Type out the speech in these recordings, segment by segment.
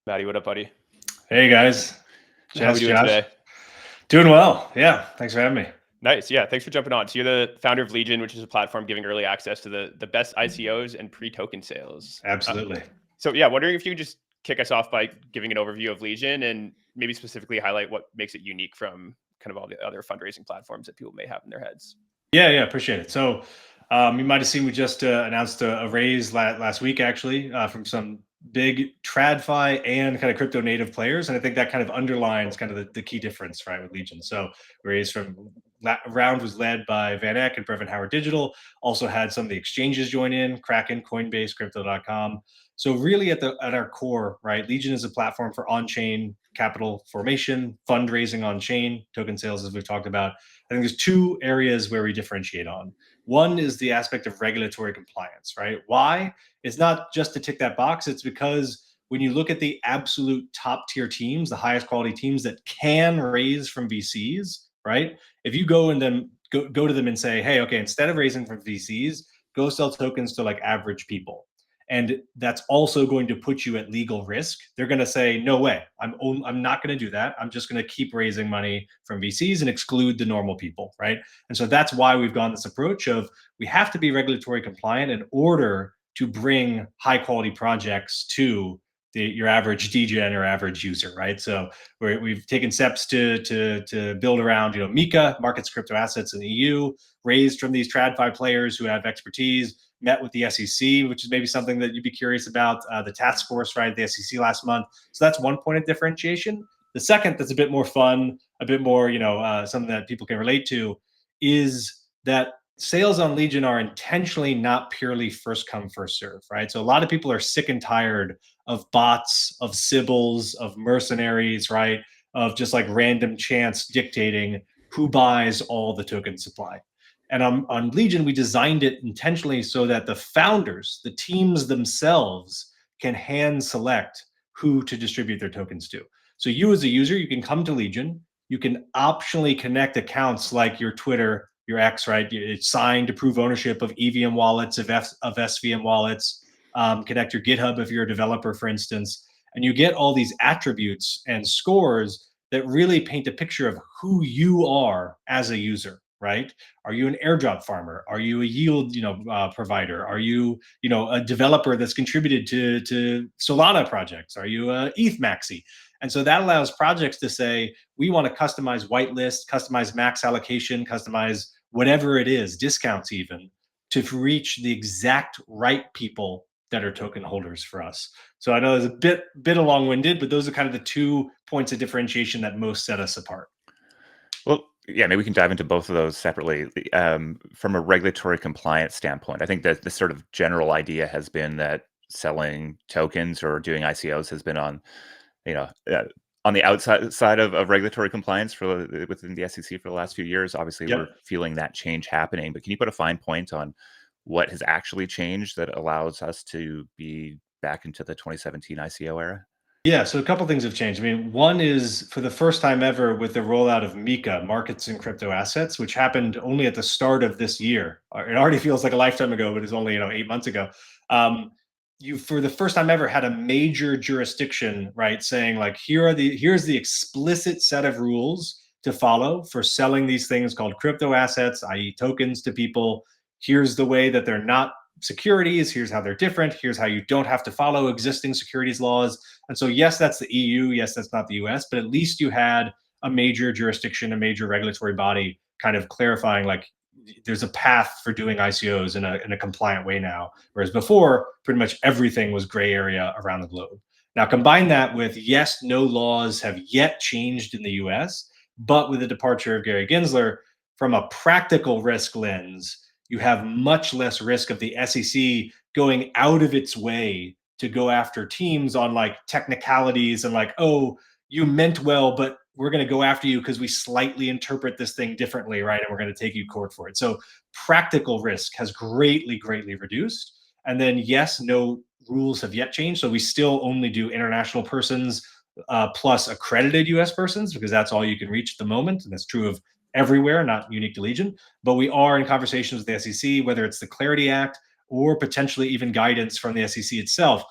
Maddie, what up, buddy? Hey guys, How we Jess, doing Josh, today? doing well. Yeah, thanks for having me. Nice. Yeah, thanks for jumping on. So you're the founder of Legion, which is a platform giving early access to the best ICOs and pre-token sales. Absolutely. So yeah, wondering if you could just kick us off by giving an overview of Legion and maybe specifically highlight what makes it unique from kind of all the other fundraising platforms that people may have in their heads. Yeah, appreciate it. So, you might have seen we just announced a raise last week, actually, from some big TradFi and kind of crypto native players, and I think that kind of underlines kind of the key difference, right, with Legion. So, raise from round was led by Van Eck and Brevin Howard Digital. Also had some of the exchanges join in: Kraken, Coinbase, Crypto.com. So, really, at our core, right, Legion is a platform for on-chain capital formation, fundraising on chain, token sales, as we've talked about. I think there's two areas where we differentiate on. One is the aspect of regulatory compliance, right? Why? It's not just to tick that box. It's because when you look at the absolute top tier teams, the highest quality teams that can raise from VCs, right? If you go and then go to them and say, hey, okay, instead of raising from VCs, go sell tokens to like average people. And that's also going to put you at legal risk. They're going to say, no way, I'm not going to do that. I'm just going to keep raising money from VCs and exclude the normal people, right? And so that's why we've gone this approach of we have to be regulatory compliant in order to bring high quality projects to your average DGen or average user, right? So we've taken steps to build around, MiCA, markets crypto assets in the EU, raised from these TradFi players who have expertise, met with the SEC, which is maybe something that you'd be curious about, the task force, right, the SEC last month. So that's one point of differentiation. The second, that's a bit more fun, a bit more, something that people can relate to, is that sales on Legion are intentionally not purely first come, first serve, right? So a lot of people are sick and tired of bots, of Sybils, of mercenaries, right? Of just like random chance dictating who buys all the token supply. And on Legion, we designed it intentionally so that the founders, the teams themselves, can hand select who to distribute their tokens to. So you as a user, you can come to Legion, you can optionally connect accounts like your Twitter, your X, right? It's signed to prove ownership of EVM wallets, of SVM wallets, connect your GitHub if you're a developer, for instance, and you get all these attributes and scores that really paint a picture of who you are as a user, right? Are you an airdrop farmer? Are you a yield, provider? Are you, a developer that's contributed to Solana projects? Are you a ETH maxi? And so that allows projects to say, we want to customize whitelist, customize max allocation, customize whatever it is, discounts even, to reach the exact right people that are token holders for us. So I know it's a bit long-winded, but those are kind of the 2 points of differentiation that most set us apart. Well, yeah, maybe we can dive into both of those separately. From a regulatory compliance standpoint, I think that the sort of general idea has been that selling tokens or doing ICOs has been on, on the outside side of regulatory compliance within the SEC for the last few years. Obviously, Yep. we're feeling that change happening, but can you put a fine point on what has actually changed that allows us to be back into the 2017 ICO era? Yeah, so a couple things have changed. I mean, one is for the first time ever with the rollout of MiCA, Markets and Crypto Assets, which happened only at the start of this year. It already feels like a lifetime ago, but it's only 8 months ago. You, for the first time ever, had a major jurisdiction, right, saying like, here's the explicit set of rules to follow for selling these things called crypto assets, i.e., tokens, to people. Here's the way that they're not securities. Here's how they're different. Here's how you don't have to follow existing securities laws. And so, yes, that's the EU. Yes, that's not the US, but at least you had a major jurisdiction, a major regulatory body kind of clarifying like there's a path for doing ICOs in a compliant way now. Whereas before, pretty much everything was gray area around the globe. Now, combine that with, yes, no laws have yet changed in the US, but with the departure of Gary Gensler, from a practical risk lens, you have much less risk of the SEC going out of its way to go after teams on like technicalities and like, oh, you meant well, but we're going to go after you because we slightly interpret this thing differently, right? And we're going to take you to court for it. So practical risk has greatly, greatly reduced. And then, yes, no rules have yet changed. So we still only do international persons plus accredited US persons because that's all you can reach at the moment. And that's true of everywhere, not unique to Legion. But we are in conversations with the SEC, whether it's the Clarity Act or potentially even guidance from the SEC itself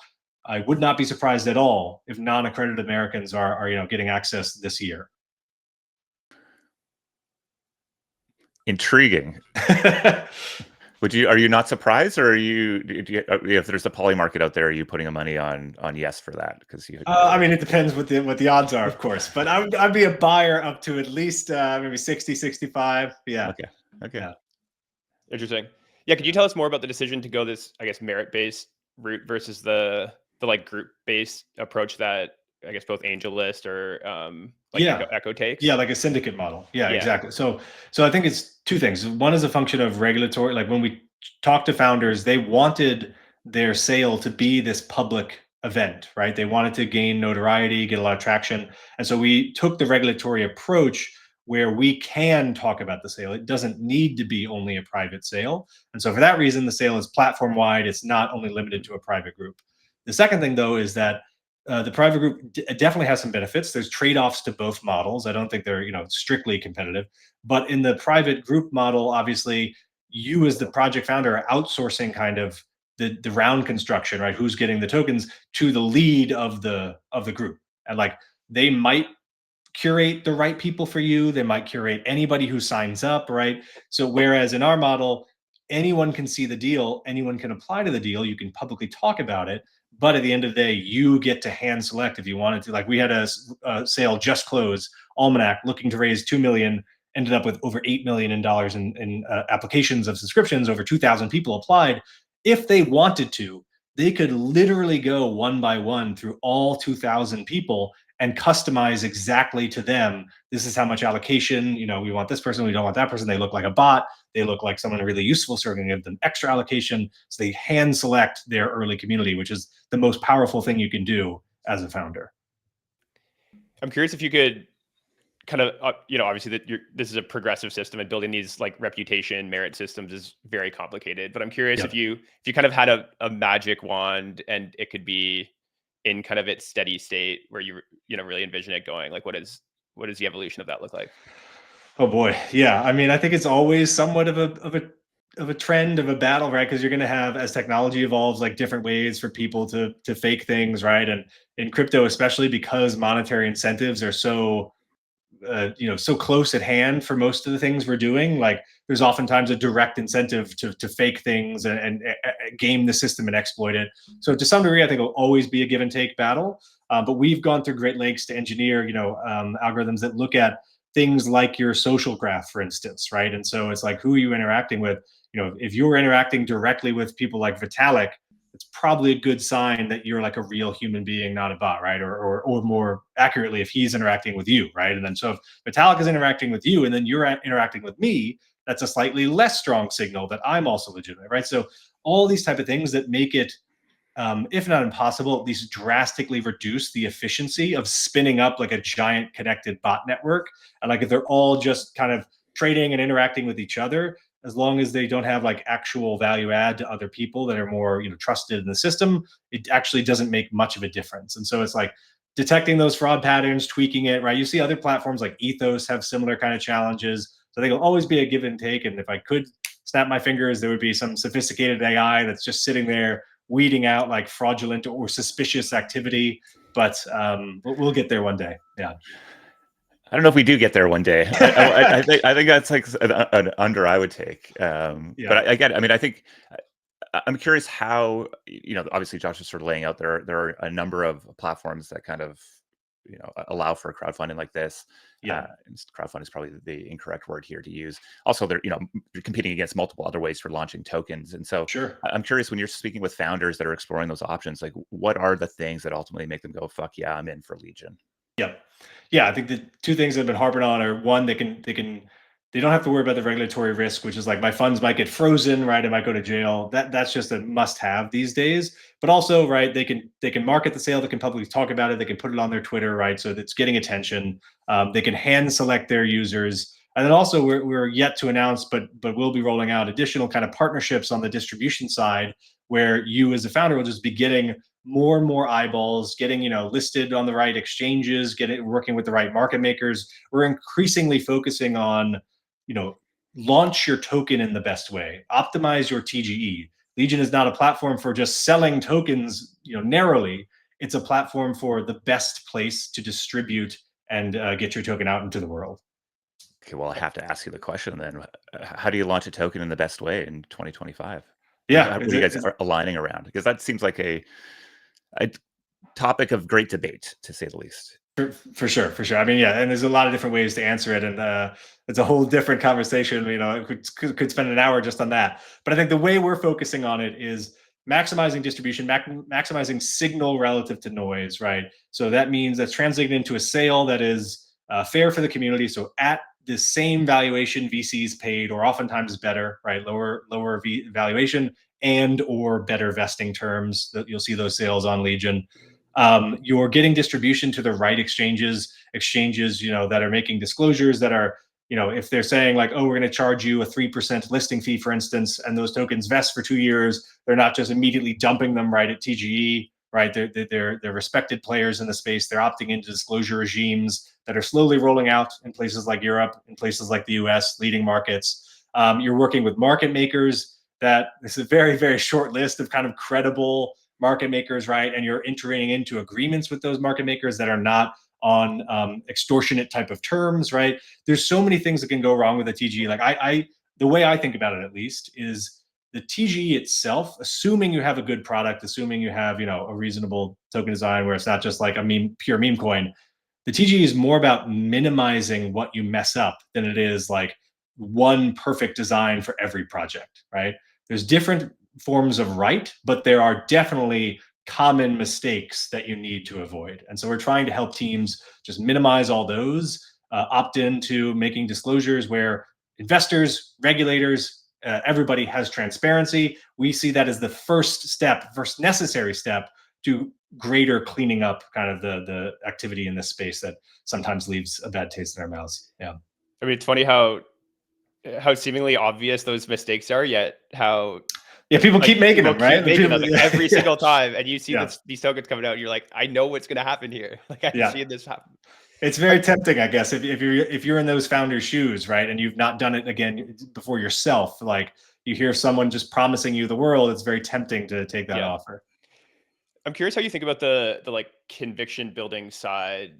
I would not be surprised at all if non-accredited Americans are getting access this year. Intriguing. Are you not surprised, or if there's a poly market out there, are you putting a money on yes for that? Because I mean, it depends what the odds are, of course, but I'd be a buyer up to at least maybe 60, 65. Yeah. Okay. Yeah. Interesting. Yeah, could you tell us more about the decision to go this, I guess, merit-based route versus the like group-based approach that I guess both AngelList or Echo takes? Yeah, like a syndicate model. Yeah, Yeah. exactly. So I think it's two things. One is a function of regulatory. Like when we talked to founders, they wanted their sale to be this public event, right? They wanted to gain notoriety, get a lot of traction. And so we took the regulatory approach where we can talk about the sale. It doesn't need to be only a private sale. And so for that reason, the sale is platform wide. It's not only limited to a private group. The second thing, though, is that the private group definitely has some benefits. There's trade-offs to both models. I don't think they're strictly competitive. But in the private group model, obviously, you as the project founder are outsourcing kind of the round construction, right? Who's getting the tokens to the lead of the group, and like they might curate the right people for you. They might curate anybody who signs up, right? So whereas in our model, anyone can see the deal, anyone can apply to the deal, you can publicly talk about it, but at the end of the day, you get to hand select if you wanted to. Like we had a sale just close, Almanac, looking to raise 2 million, ended up with over $8 million in applications of subscriptions. Over 2,000 people applied. If they wanted to, they could literally go one by one through all 2,000 people and customize exactly to them. This is how much allocation, we want this person, we don't want that person. They look like a bot. They look like someone really useful, so we're going to give them extra allocation. So they hand select their early community, which is the most powerful thing you can do as a founder. I'm curious if you could kind of, obviously that this is a progressive system, and building these like reputation merit systems is very complicated. But I'm curious if you kind of had a magic wand and it could be in kind of its steady state where you really envision it going, like what is the evolution of that look like? Oh boy, yeah. I mean, I think it's always somewhat of a trend, of a battle, right? Because you're going to have, as technology evolves, like different ways for people to fake things, right? And in crypto, especially because monetary incentives are so so close at hand for most of the things we're doing, like there's oftentimes a direct incentive to fake things and game the system and exploit it. So to some degree, I think it'll always be a give and take battle. But we've gone through great lengths to engineer, algorithms that look at things like your social graph, for instance, right? And so it's like, who are you interacting with? If you're interacting directly with people like Vitalik, it's probably a good sign that you're like a real human being, not a bot, right? Or more accurately, if he's interacting with you, right? And then so if Vitalik is interacting with you and then you're interacting with me, that's a slightly less strong signal that I'm also legitimate, right? So all these type of things that make it, if not impossible, at least drastically reduce the efficiency of spinning up like a giant connected bot network. And like if they're all just kind of trading and interacting with each other, as long as they don't have like actual value add to other people that are more trusted in the system, it actually doesn't make much of a difference. And so it's like detecting those fraud patterns, tweaking it, right? You see other platforms like Ethos have similar kind of challenges. So I think it'll always be a give and take. And if I could snap my fingers, there would be some sophisticated AI that's just sitting there weeding out like fraudulent or suspicious activity. But we'll get there one day. Yeah. I don't know if we do get there one day. I think that's like an under I would take. But I get it. I mean, I think I'm curious how, obviously Josh is sort of laying out there are a number of platforms that kind of, allow for crowdfunding like this. Yeah. Crowdfunding is probably the incorrect word here to use. Also, they're, competing against multiple other ways for launching tokens. And so sure. I'm curious, when you're speaking with founders that are exploring those options, like what are the things that ultimately make them go, fuck yeah, I'm in for Legion? Yeah, I think the two things I've been harping on are, one, they don't have to worry about the regulatory risk, which is like my funds might get frozen, right? I might go to jail. That's just a must-have these days. But also, right, they can market the sale, they can publicly talk about it, they can put it on their Twitter, right? So it's getting attention. They can hand select their users. And then also we're yet to announce, but we'll be rolling out additional kind of partnerships on the distribution side, where you as a founder will just be getting more and more eyeballs, getting listed on the right exchanges, working with the right market makers. We're increasingly focusing on launch your token in the best way, optimize your TGE. Legion is not a platform for just selling tokens, narrowly. It's a platform for the best place to distribute and get your token out into the world. Okay, well, I have to ask you the question then. How do you launch a token in the best way in 2025? Yeah, What are you guys aligning around? Because that seems like a topic of great debate, to say the least. For sure. I mean, yeah, and there's a lot of different ways to answer it, and it's a whole different conversation. Could spend an hour just on that. But I think the way we're focusing on it is maximizing distribution, maximizing signal relative to noise, right? So that means that's translated into a sale that is fair for the community. So at the same valuation VCs paid, or oftentimes better, right? Lower valuation and or better vesting terms. That you'll see those sales on Legion. You're getting distribution to the right exchanges, that are making disclosures that are, if they're saying like, oh, we're going to charge you a 3% listing fee, for instance, and those tokens vest for 2 years, they're not just immediately dumping them right at TGE, right? They're respected players in the space. They're opting into disclosure regimes that are slowly rolling out in places like Europe, in places like the US, leading markets. You're working with market makers. This is a very, very short list of kind of credible market makers, right? And you're entering into agreements with those market makers that are not on extortionate type of terms, right? There's so many things that can go wrong with a TGE. Like the way I think about it, at least, is the TGE itself, assuming you have a good product, assuming you have, a reasonable token design where it's not just like a pure meme coin. The TGE is more about minimizing what you mess up than it is like one perfect design for every project, right? There's different forms of right, but there are definitely common mistakes that you need to avoid. And so we're trying to help teams just minimize all those, opt into making disclosures where investors, regulators, everybody has transparency. We see that as the first necessary step to greater cleaning up kind of the activity in this space that sometimes leaves a bad taste in our mouths. Yeah. I mean, it's funny how seemingly obvious those mistakes are, yet how people keep making them, right? Every single time, and you see these tokens coming out, and you're like, I know what's going to happen here. Like I've seen this happen. It's very tempting, I guess, if you're in those founders' shoes, right, and you've not done it again before yourself. Like you hear someone just promising you the world, it's very tempting to take that offer. I'm curious how you think about the like conviction building side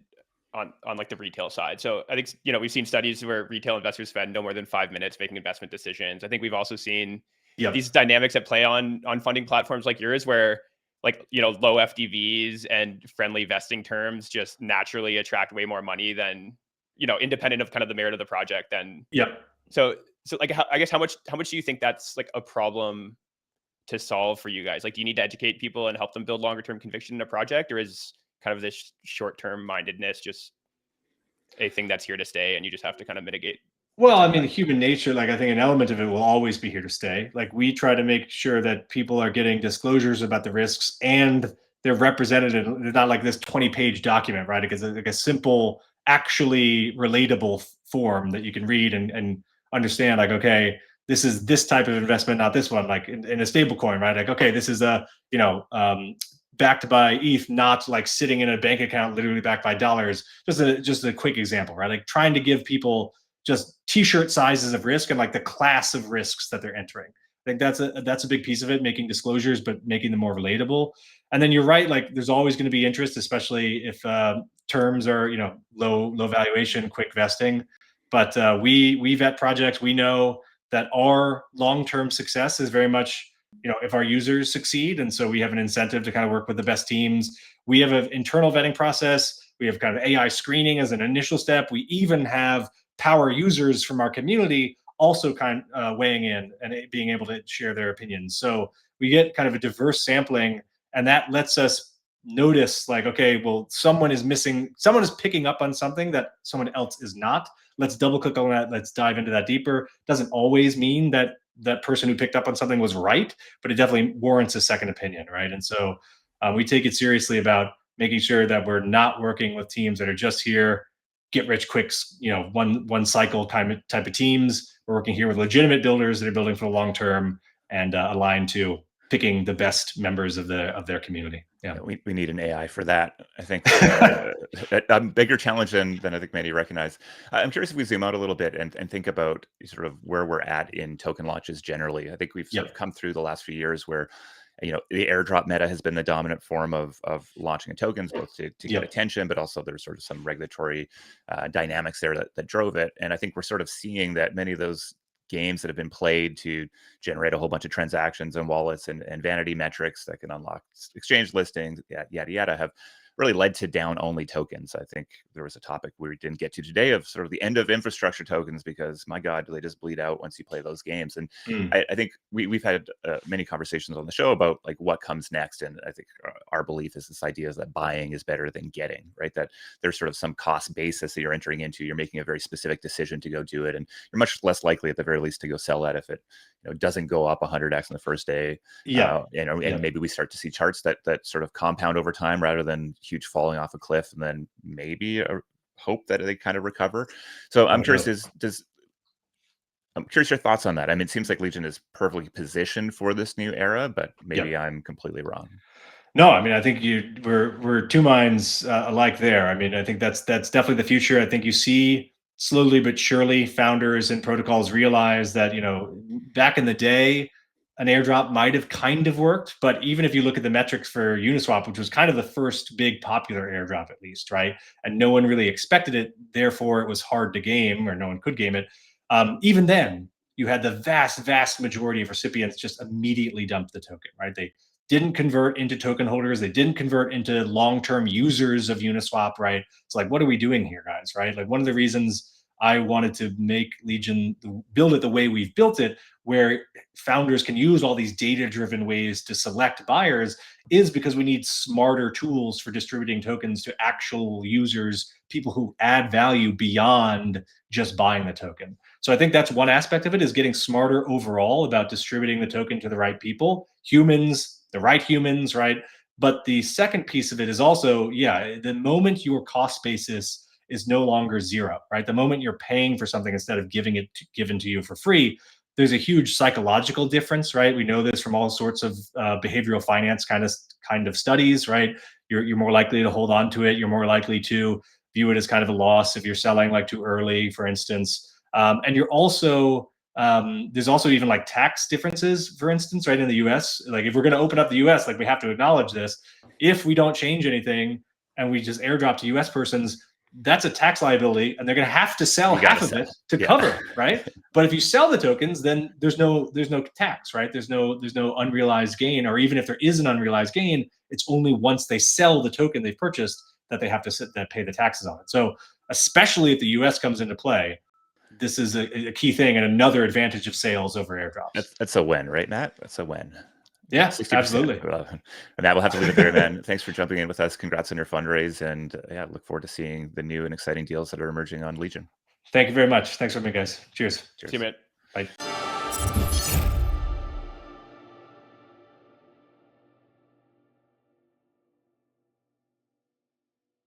on like the retail side. So I think we've seen studies where retail investors spend no more than 5 minutes making investment decisions. I think we've also seen these dynamics at play on funding platforms like yours, where like low FDVs and friendly vesting terms just naturally attract way more money than independent of kind of the merit of the project. And so like I guess how much do you think that's like a problem to solve for you guys? Like, do you need to educate people and help them build longer term conviction in a project, or is kind of this short term mindedness just a thing that's here to stay and you just have to kind of mitigate? Well, I mean, human nature, like I think an element of it will always be here to stay. Like we try to make sure that people are getting disclosures about the risks and they're represented. They're not like this 20-page document, right? Because it's like a simple, actually relatable form that you can read and understand. Like, okay, this is this type of investment, not this one. Like in a stable coin, right? Like, okay, this is backed by ETH, not like sitting in a bank account, literally backed by dollars. Just a quick example, right? Like trying to give people just t-shirt sizes of risk and like the class of risks that they're entering. I think that's a big piece of it, making disclosures, but making them more relatable. And then you're right, like there's always going to be interest, especially if terms are, low valuation, quick vesting. But we vet projects. We know that our long-term success is very much, if our users succeed. And so we have an incentive to kind of work with the best teams. We have an internal vetting process. We have kind of AI screening as an initial step. We even have power users from our community also kind of weighing in and being able to share their opinions. So we get kind of a diverse sampling, and that lets us notice like, okay, well, someone is picking up on something that someone else is not. Let's double click on that. Let's dive into that deeper. Doesn't always mean that that person who picked up on something was right, but it definitely warrants a second opinion, right? And so we take it seriously about making sure that we're not working with teams that are just here, get rich quick, one cycle type of teams. We're working here with legitimate builders that are building for the long term and aligned to picking the best members of their community. Yeah. We need an AI for that. I think a bigger challenge than I think many recognize. I'm curious if we zoom out a little bit and think about sort of where we're at in token launches generally. I think we've sort of come through the last few years where, you know, the airdrop meta has been the dominant form of launching tokens, both to get attention, but also there's sort of some regulatory dynamics there that drove it. And I think we're sort of seeing that many of those games that have been played to generate a whole bunch of transactions and wallets and vanity metrics that can unlock exchange listings, yada, yada, have really led to down-only tokens. I think there was a topic we didn't get to today of sort of the end of infrastructure tokens because, my God, do they just bleed out once you play those games? And I think we've had many conversations on the show about like what comes next. And I think our belief is this idea is that buying is better than getting, right? That there's sort of some cost basis that you're entering into. You're making a very specific decision to go do it. And you're much less likely at the very least to go sell that if it doesn't go up 100x in the first day. And maybe we start to see charts that sort of compound over time rather than huge falling off a cliff and then maybe hope that they kind of recover. So I'm curious, I'm curious your thoughts on that. I mean, it seems like Legion is perfectly positioned for this new era, but maybe I'm completely wrong. No, I mean, I think we're two minds alike there. I mean, I think that's definitely the future. I think you see slowly but surely founders and protocols realize that, back in the day, an airdrop might have kind of worked, but even if you look at the metrics for Uniswap, which was kind of the first big popular airdrop at least, right? And no one really expected it, therefore it was hard to game, or no one could game it. Even then, you had the vast majority of recipients just immediately dump the token, right? They didn't convert into token holders. They didn't convert into long-term users of Uniswap, right? It's like, what are we doing here, guys, right? Like, one of the reasons I wanted to make Legion, build it the way we've built it, where founders can use all these data-driven ways to select buyers, is because we need smarter tools for distributing tokens to actual users, people who add value beyond just buying the token. So I think that's one aspect of it, is getting smarter overall about distributing the token to the right people, the right humans, right? But the second piece of it is also, the moment your cost basis is no longer zero, right? The moment you're paying for something instead of given to you for free, there's a huge psychological difference, right? We know this from all sorts of behavioral finance kind of studies, right? You're more likely to hold on to it. You're more likely to view it as kind of a loss if you're selling like too early, for instance. And you're also, there's also even like tax differences, for instance, right? In the US, like if we're going to open up the US, like we have to acknowledge this. If we don't change anything and we just airdrop to US persons, that's a tax liability, and they're going to have to sell half of it to cover it, right? But if you sell the tokens, then there's no tax, right? There's no unrealized gain, or even if there is an unrealized gain, it's only once they sell the token they've purchased that they have to pay the taxes on it. So especially if the US comes into play, this is a key thing and another advantage of sales over airdrops. That's a win, right, Matt? That's a win. Yeah, absolutely. And Matt, we'll have to leave it there, man. Thanks for jumping in with us. Congrats on your fundraise, and look forward to seeing the new and exciting deals that are emerging on Legion. Thank you very much. Thanks for me, guys. Cheers. See you, man. Bye.